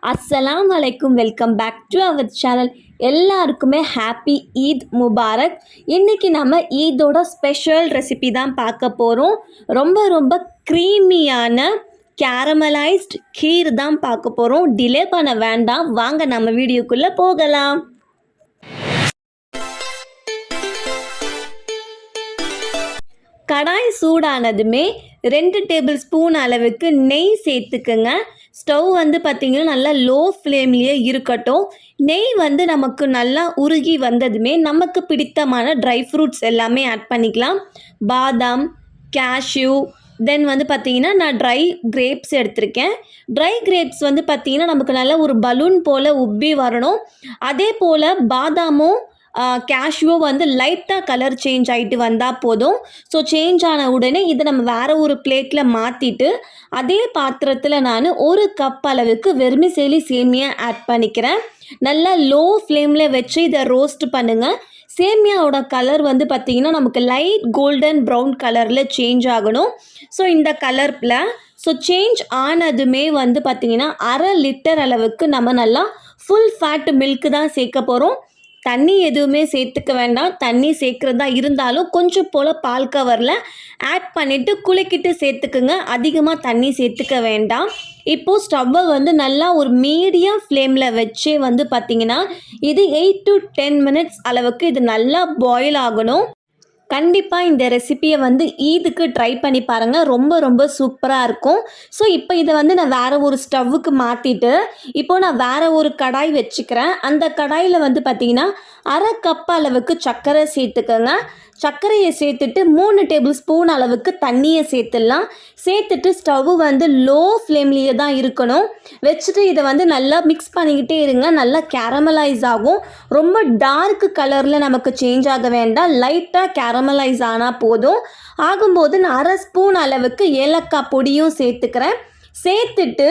அஸ்ஸலாம் வலைக்கும், welcome back to our channel. எல்லாருக்குமே ஹாப்பி ஈத் முபாரக். இன்றைக்கி நம்ம ஈதோட ஸ்பெஷல் ரெசிபி தான் பார்க்க போகிறோம். ரொம்ப ரொம்ப க்ரீமியான கேரமலைஸ்ட் கீர் தான் பார்க்க போகிறோம். டிலே பண்ண வேண்டாம், வாங்க நம்ம வீடியோக்குள்ளே போகலாம். கடாய் சூடானதுமே 2 டேபிள் ஸ்பூன் அளவுக்கு நெய் சேர்த்துக்குங்க. ஸ்டவ் பார்த்திங்கன்னா நல்லா லோ ஃப்ளேம்லேயே இருக்கட்டும். நெய் நமக்கு நல்லா உருகி வந்ததுமே நமக்கு பிடித்தமான ட்ரை ஃப்ரூட்ஸ் எல்லாமே ஆட் பண்ணிக்கலாம். பாதாம், கேஷ்யூ, தென் பார்த்திங்கன்னா நான் ட்ரை கிரேப்ஸ் எடுத்திருக்கேன். ட்ரை கிரேப்ஸ் பார்த்திங்கன்னா நமக்கு நல்லா ஒரு பலூன் போல் உப்பி வரணும். அதே போல் பாதாமும் கேஷ்யூ லைட்டாக கலர் சேஞ்ச் ஆகிட்டு வந்தால் போதும். ஸோ சேஞ்ச் ஆன உடனே இதை நம்ம வேறு ஒரு பிளேட்டில் மாற்றிட்டு அதே பாத்திரத்தில் நான் 1 கப் அளவுக்கு வெர்மிசெலி சேமியா ஆட் பண்ணிக்கிறேன். நல்லா லோ ஃப்ளேமில் வச்சு இதை ரோஸ்ட் பண்ணுங்கள். சேமியாவோட கலர் பார்த்திங்கன்னா நமக்கு லைட் கோல்டன் ப்ரௌன் கலரில் சேஞ்ச் ஆகணும். ஸோ இந்த கலரில் சேஞ்ச் ஆனதுமே பார்த்திங்கன்னா 1/2 லிட்டர் அளவுக்கு நம்ம நல்லா ஃபுல் ஃபேட் மில்க்கு தான் சேர்க்க போகிறோம். தண்ணி எதுவுமே சேர்த்துக்க வேண்டாம். தண்ணி சேர்க்குறதா இருந்தாலும் கொஞ்சம் போல் பால் கவரில் ஆட் பண்ணிவிட்டு குலுக்கிட்டு சேர்த்துக்குங்க. அதிகமாக தண்ணி சேர்த்துக்க வேண்டாம். இப்போது ஸ்டவ்வை நல்லா ஒரு மீடியம் ஃப்ளேமில் வச்சே பார்த்திங்கன்னா இது 8 to 10 மினிட்ஸ் அளவுக்கு இது நல்லா பாயில் ஆகணும். கண்டிப்பாக இந்த ரெசிப்பியை ஈதுக்கு ட்ரை பண்ணி பாருங்கள். ரொம்ப ரொம்ப சூப்பராக இருக்கும். ஸோ இப்போ இதை நான் வேறு ஒரு ஸ்டவ்வுக்கு மாற்றிட்டு இப்போது நான் வேறு ஒரு கடாய் வச்சுக்கிறேன். அந்த கடாயில் பார்த்திங்கன்னா 1/2 கப் அளவுக்கு சர்க்கரை சேர்த்துக்கோங்க. சர்க்கரையை சேர்த்துட்டு 3 டேபிள் ஸ்பூன் அளவுக்கு தண்ணியை சேர்த்துடலாம். சேர்த்துட்டு ஸ்டவ்வு லோ ஃப்ளேம்லேயே தான் இருக்கணும். வச்சுட்டு இதை நல்லா மிக்ஸ் பண்ணிக்கிட்டே இருங்க. நல்லா கேரமலைஸ் ஆகும். ரொம்ப டார்க் கலரில் நமக்கு சேஞ்ச் ஆக வேண்டாம். லைட்டாக கேரமலைஸ் ஆனால் போதும். ஆகும்போது நான் 1/2 ஸ்பூன் அளவுக்கு ஏலக்காய் பொடியும் சேர்த்துக்கிறேன். சேர்த்துட்டு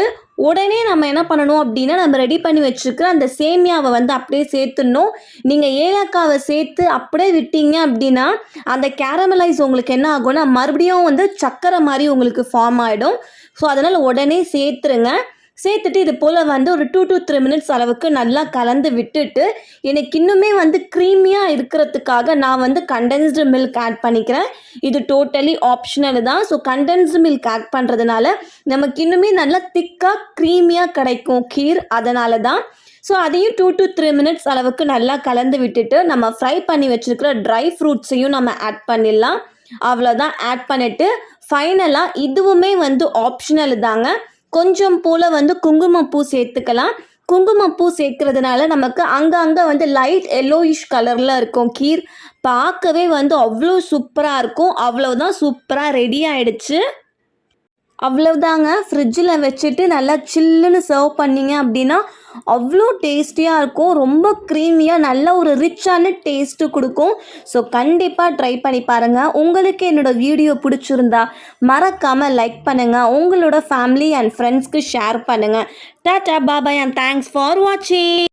உடனே நம்ம என்ன பண்ணணும் அப்படின்னா நம்ம ரெடி பண்ணி வச்சுருக்கிற அந்த சேமியாவை அப்படியே சேர்த்துடணும். நீங்கள் ஏலக்காவை சேர்த்து அப்படியே விட்டீங்க அப்படின்னா அந்த கேரமலைஸ் உங்களுக்கு என்ன ஆகும்னா மறுபடியும் சக்கரை மாதிரி உங்களுக்கு ஃபார்ம் ஆகிடும். ஸோ அதனால் உடனே சேர்த்துருங்க. சேர்த்துட்டு இது போல் ஒரு 2 to 3 மினிட்ஸ் அளவுக்கு நல்லா கலந்து விட்டுட்டு எனக்கு இன்னுமே க்ரீமியாக இருக்கிறதுக்காக நான் கண்டென்ஸ்டு மில்க் ஆட் பண்ணிக்கிறேன். இது டோட்டலி ஆப்ஷனல் தான். ஸோ கண்டென்ஸ்டு மில்க் ஆட் பண்ணுறதுனால நமக்கு இன்னுமே நல்லா திக்காக க்ரீமியாக கிடைக்கும் கீர். அதனால தான். ஸோ அதையும் 2 to 3 மினிட்ஸ் அளவுக்கு நல்லா கலந்து விட்டுட்டு நம்ம ஃப்ரை பண்ணி வச்சுருக்கிற ட்ரை ஃப்ரூட்ஸையும் நம்ம ஆட் பண்ணிடலாம். அவ்வளோதான். ஆட் பண்ணிவிட்டு ஃபைனலாக இதுவுமே ஆப்ஷனல் தாங்க. கொஞ்சம் போல் குங்குமப்பூ சேர்த்துக்கலாம். குங்குமப்பூ சேர்க்கறதுனால நமக்கு அங்கங்கே லைட் எல்லோயிஷ் கலரில் இருக்கும் கீர். பார்க்கவே அவ்வளோ சூப்பராக இருக்கும். அவ்வளோதான், சூப்பராக ரெடி ஆகிடுச்சு. அவ்வளோதாங்க. ஃப்ரிட்ஜில் வச்சுட்டு நல்லா சில்லுன்னு சர்வ் பண்ணிங்க அப்படின்னா அவ்வளோ டேஸ்டியாக இருக்கும். ரொம்ப க்ரீமியாக நல்ல ஒரு ரிச்சான டேஸ்ட்டு கொடுக்கும். ஸோ கண்டிப்பாக ட்ரை பண்ணி பாருங்கள். உங்களுக்கு என்னோடய வீடியோ பிடிச்சிருந்தா மறக்காமல் லைக் பண்ணுங்கள். உங்களோட ஃபேமிலி அண்ட் ஃப்ரெண்ட்ஸ்க்கு ஷேர் பண்ணுங்கள். டாடா, பாய் அண்ட் தேங்க்ஸ் ஃபார் வாட்சிங்.